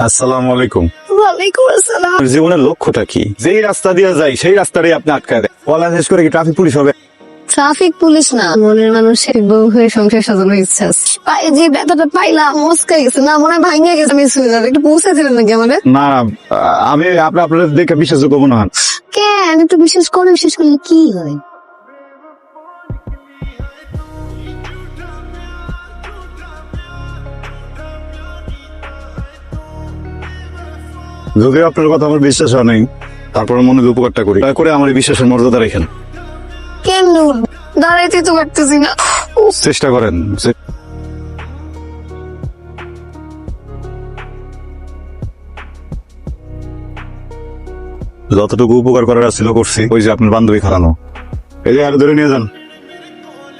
আসসালামু আলাইকুম। ওয়ালাইকুম আসসালাম। জীবনের লক্ষ্যটা কি? যেই রাস্তা দিয়ে যাই সেই রাস্তাটাই আপনি আটকায় দেয়। পলা শেষ করে কি ট্রাফিক পুলিশ হবে? ট্রাফিক পুলিশ না, মনের মানুষের বউ হয়ে সংসার সাজানোর ইচ্ছা আছে। পায়ে যে ব্যথাটা পাইলাম মস্কাই গেছে, না মনে হয় ভাঙে গেছে। আমি শুয়ে যাবে, একটু পৌঁছে দিলেন নাকি আমাদের? না, আমি আপনাদের দেখে বিশ্বাসযোগ্য মনে হয়। কেন একটু বিশ্বাস করে, বিশ্বাস করলে কি হয়? যদিও আপনার কথা আমার বিশ্বাস হয় নাই, তারপরে মনে উপকারটা করি, দয়া করে আমার এই বিশ্বাসের মর্যাদা রেখেন। কেমন দাঁড়াইতে তো পারতেছি না। চেষ্টা করেন। যতটুকু উপকার করার ছিল করছি। ওই যে আপনার বান্ধবী খারানো, এই যে আর ধরে নিয়ে যান।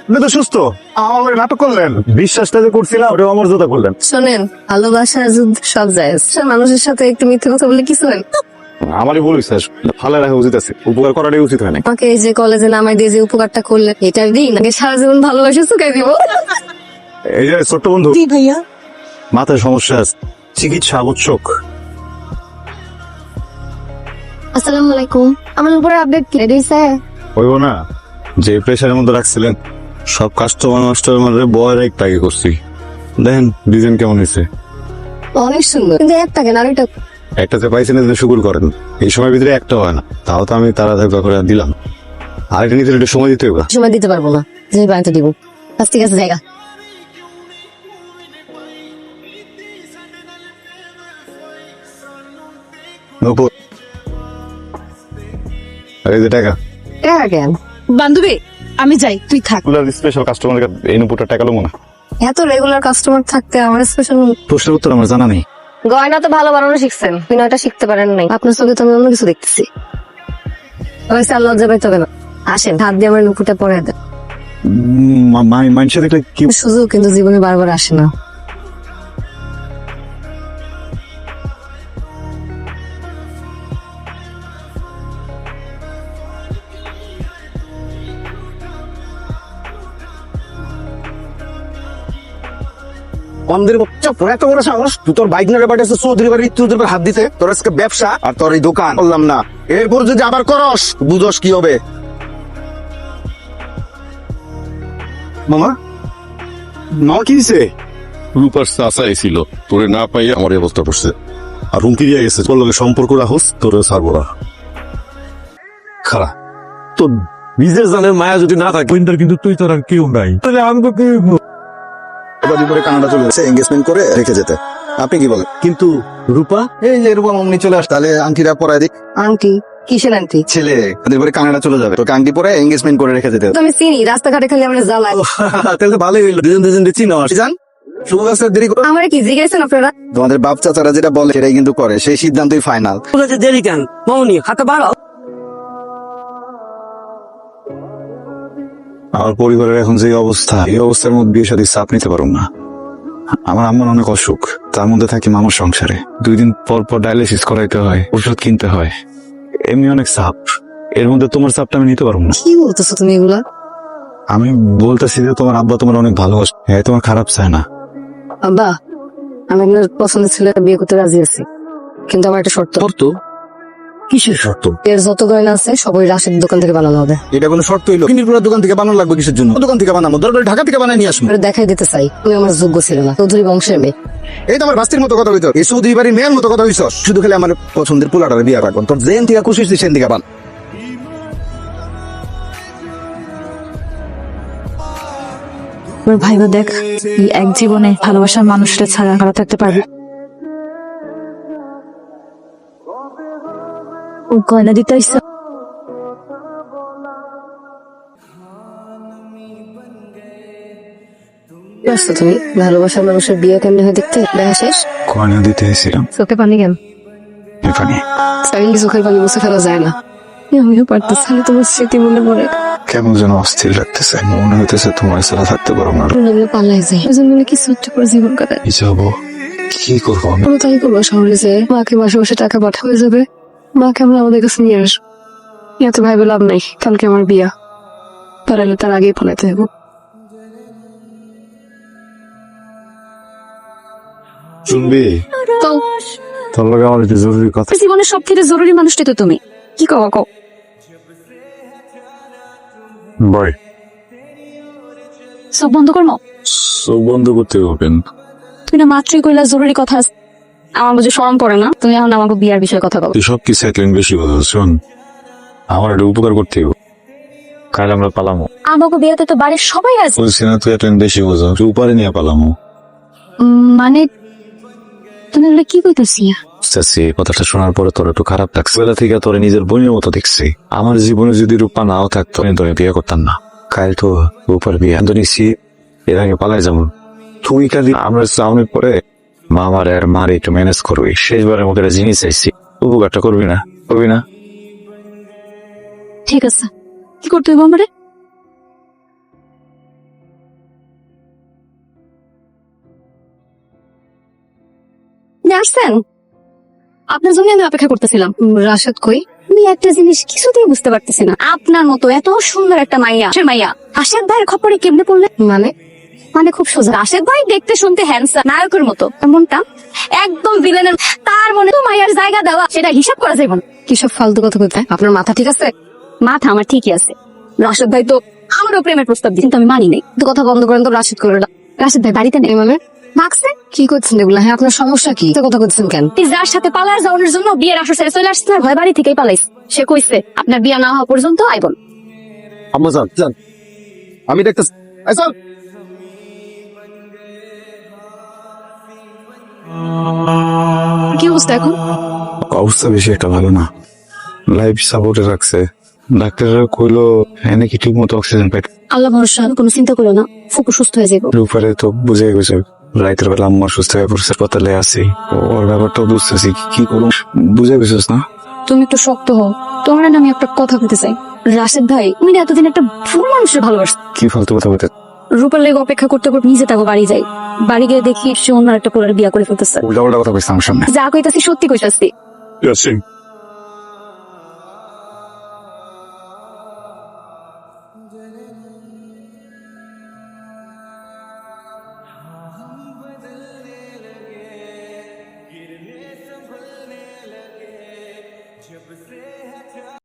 আপনি তো সুস্থ, আমার নাটক করলেন। বিশ্বাসটা যে করছিলাম ওটা অমর্যাদা করলেন। শোনেন, ভালোবাসা যুদ্ধ সব যায়, মানুষের সাথে একটু মিথ্যে কথা বলে কিছু হয় না। আমারই ভুল বিশ্বাস ফালে রাখা উচিত আছে, উপকার করাটাই উচিত হয় না। আমাকে এই যে কলেজে নামাই দিয়ে যে উপকারটা করলেন, এটার দিন আগে সারা জীবন ভালোবাসা চুকাই দিব। এই যে ছোট্ট বন্ধু, জি ভাইয়া। মাথায় সমস্যা আছে, চিকিৎসা আবশ্যক। আসসালামু আলাইকুম। আমার উপরে আপডেট কি দিছে? হইব না, যে প্রেশারের মধ্যে রাখছিলেন সব কাস্টমার মাস্টার বয় একটা আগে করছি। দেখেন ডিজাইন কেমন হয়েছে। অনেক সুন্দর, কিন্তু একটা কেন আরেকটা? একটাতে পাইছেন যে শুকুর করেন, এই সময়ের ভিতরে একটা হয় না, তাও তো আমি তাড়াতাড়ি করে দিলাম। আরেকটা নিতে একটু সময় দিতে হবে। সময় দিতে পারবো না, যে বাড়িতে দিব। আজ ঠিক আছে, জায়গা। নপুর, আর এই যে টাকা। কেন? বান্ধবী আমি যাই, তুই থাক। স্পেশাল কাস্টমার এই নুপুরটা টাকা লো মনে। এত রেগুলার কাস্টমার থাকতে আমার স্পেশাল প্রশ্নের উত্তর আমার জানা নেই। গয়না তো ভালো বানানো শিখছেন, বিনয়টা শিখতে পারেন নাই। আপনার চোখে তো আমি অন্য কিছু দেখতেছি। আর লজ্জা পাইতে হবে না। আসেন, হাত দিয়ে আমার নুপুরটা পরে দেন। মানুষের দেখলে কি সুযোগ কিন্তু জীবনে বারবার আসে না। অন্ধের এত বড় সাহস, তুই তোর বাইক নিয়ে পাঠাচ্ছিস চৌধুরী বাড়ি, তোদের উপর হাত দিতে। তোর আজকে ব্যবসা আর তোর এই দোকান বললাম না, এরপর যদি আবার করস বুঝস কি হবে। মামা, মামা কি দিছে? রূপার চাচাই ছিল, তোরে না পাই আমার এই অবস্থা পড়ছে। আর হুমকি দিয়ে গেছে, তোর লগে সম্পর্ক রাখোস তোর ছাড়বো না। খারা তো নিজের জানের মায়া যদি না থাকে কিন্তু তুই তোর আর কেউ নাই, তাহলে আমি তো কেউ। এবার পরে কানাডা চলে গেছে এঙ্গেজমেন্ট করে রেখে যেতে। আপনি কি বলেন? কিন্তু রূপা এই যে এরকম অমনি চলে আস, তাহলে আংটিটা পরাই দিক। আংটি? কিসের আংটি? ছেলে পরে কানাডা চলে যাবে, তোকে আংটি পরে এঙ্গেজমেন্ট করে রেখে যেতে। তো আমি চিনি, রাস্তাঘাটে খালি আমরা জ্বালাই। তাহলে তো ভালোই হইলো, দুজন চিনো। যান, শুভ কাজটা দেরি করে। আমার কি জিজ্ঞাসেন আপনারা? তোমাদের বাপ চাচারা যেটা বলে সেটাই কিন্তু করে, সেই সিদ্ধান্তই ফাইনাল। দেরি কেন মৌনি, হাতে বাড়াও। আমার পরিবারের এখন যে অবস্থা, এই অবস্থার মধ্যে বিয়ে শাদীর চাপ নিতে পারবো না। আমার আম্মার অনেক অসুখ, তার মধ্যে থাকি মামার সংসারে। 2 দিন পর পর ডায়ালিসিস করাইতে হয়, ওষুধ কিনতে হয়, এমনি অনেক চাপ। এর মধ্যে তোমার চাপটা আমি নিতে পারবো না। কি বলতেছো তুমি এগুলা? আমি বলতেছি যে তোমার আব্বা তোমার অনেক ভালোবাসে, হ্যাঁ তোমার খারাপ চায় না। আব্বা, আমি আপনার পছন্দের ছেলেটা বিয়ে করতে রাজি আছি, কিন্তু আমার একটা শর্ত। শর্ত? কিসের শর্ত? এর যত গয়না আছে সবই রাশের দোকান থেকে বানানো হবে। এটা কোনো শর্ত হইলো? কিনিরপুরা দোকান থেকে বানানো লাগবে কিসের জন্য? দোকান থেকে বানাবো, দরকার ঢাকা থেকে বানাই নিয়ে আসবো। আপনারা দেখাই দিতে চাই তুমি আমার যোগ্য ছিল না, চৌধুরী বংশের মেয়ে। এই তো আমার বাস্তির মতো কথা হইতো, এই চৌধুরী বাড়ির মেয়ের মতো কথা হইছ। শুধু খালি আমার পছন্দের পোলাটারে বিয়ে রাখবো, তোর যেন থেকে খুশি হইছিস সেন থেকে বান। তোর ভাইবা দেখ, এই এক জীবনে ভালোবাসার মানুষটা ছাড়া ভালো থাকতে পারবি? ও গয়না দিতে আইসা। তুমি ভালোবাসার মানুষের বিয়ে কেমনি হয় দেখতে? দেখা শেষ। গয়না দিতে এসেছিলাম। চোখে পানি কেন? এখানে চাইলে চোখের পানি মুছে ফেলা যায় না। আমিও পারতেছি না, তোমার স্মৃতি মনে পড়ে। কেমন যেন অস্থির লাগতেছে, মনে হইতেছে তোমার ছাড়া থাকতে পারবো না। আমিও পাল্লাই যাই, ওই জন্য কিছু একটা করে জীবন কাটায়। কি যাবো, কি করবো আমি? আমি তাই করবো, শহরে যে মাকে মাসে মাসে টাকা পাঠা হয়ে যাবে, মাকে আমরা আমাদের কাছে নিয়ে আসবো। এত ভাইবে লাভ নাই, কালকে আমার বিয়া, পারালে তার আগেই পালাতে হবে। শুনবি তো তোর লগে আমার একটু জরুরি কথা। জীবনের সব থেকে জরুরি মানুষটি তো তুমি। কি কও কও? বয় সব বন্ধ করবো? সব বন্ধ করতে হবেন। তুমি না মাত্রই কইলা জরুরি কথা আছে। আমার বুঝে শরম করে না? তুমি এখন আমাকে বিয়ার বিষয়ে কথা বলো। তুই সব কি সেটলিং বেশি বল। শোন, আমার একটা উপকার করতে হবে। কাল আমরা পালামো। আমাকে বিয়াতে তো বাড়ির সবাই আছে। বলছি না তুই একটা বেশি বোঝো, তুই উপরে নিয়ে পালামো। মানে তুমি এগুলো কি কইতেছি? বুঝতেছি, কথাটা শোনার পরে তোর একটু খারাপ লাগছে। বেলা থেকে তোর নিজের বোনের মতো দেখছি। আমার জীবনে যদি রূপা নাও থাকতো আমি তোরে বিয়ে করতাম না। কাল তো রূপার বিয়ে নিচ্ছি, এর আগে পালাই যাবো। তুই খালি আমরা সামনে পরে মামার আর মার একটু ম্যানেজ করবি। শেষবারের মতো একটা জিনিস চাইছি, উপকারটা করবি না? করবি না? ঠিক আছে, কি করতে হইব আমারে? আসছেন? আপনার জন্য আমি অপেক্ষা করতেছিলাম। রাশেদ কই? আমি একটা জিনিস কিছুতেই বুঝতে পারতেছি না, আপনার মতো এত সুন্দর একটা মাইয়া, আশেদ ভাইয়ের খপরে কেমনে পড়লে? মানে মানে খুব সোজা, আশেদ ভাই দেখতে শুনতে হ্যান্ডসাম, নায়কের মতো, এমনটা একদম ভিলেনের। তার মনে তো মাইয়ার জায়গা দেওয়া, সেটা হিসাব করা যাবে না। কি সব ফালতু কথা কইতে? আপনার মাথা ঠিক আছে? মাথা আমার ঠিকই আছে। রাশেদ ভাই তো আমারও প্রেমের প্রস্তাব দিন, কিন্তু আমি মানি নাই। তো কথা বন্ধ করেন তো, রাশেদ করে না। রাশেদ ভাই বাড়িতে নেই। মানে মাকছে কি করছেন এগুলা? হ্যাঁ, আপনার সমস্যা কি? এত কথা করছেন কেন? যার সাথে পালার যাওয়ার জন্য বিয়ের আসর ছেড়ে চলে আসছে, ভয় বাড়ি থেকেই পালাইছে। সে কইছে আপনার বিয়া না হওয়া পর্যন্ত আইবন। আম্মা যান যান, আমি দেখতেছি। এই চল। কি অবস্থা এখন? অবস্থা বেশি একটা ভালো না। লাইফ সাপোর্টে রাখছে। ডাক্তাররা কইলো এনে কি ঠিক মতো অক্সিজেন পাই। আল্লাহ ভরসা, কোনো চিন্তা করো না, ফুকু সুস্থ হয়ে যাবো। উপরে তো বুঝে গেছে, রাতের বেলা আম্মা সুস্থ হয়ে পড়ছে, হাসপাতালে আছি। ওর ব্যাপারটাও বুঝতেছি, কি করবো বুঝে গেছিস না? তুমি একটু শক্ত হও। তোমার না আমি একটা কথা বলতে চাই। রাশেদ ভাই, তুমি না এতদিন একটা ভুল মানুষের ভালোবাসো। কি ফালতু কথা বলতে? রূপার লেগে অপেক্ষা করতে করতে নিজে তাকে বাড়ি যাই। বাড়ি গিয়ে দেখি সে অন্য একটা পোলার বিয়া করে ফেলতেছে। উল্টা উল্টা কথা কইছিস আমার সামনে। যা কইতাছি সত্যি কইতাছি। ইয়াসিন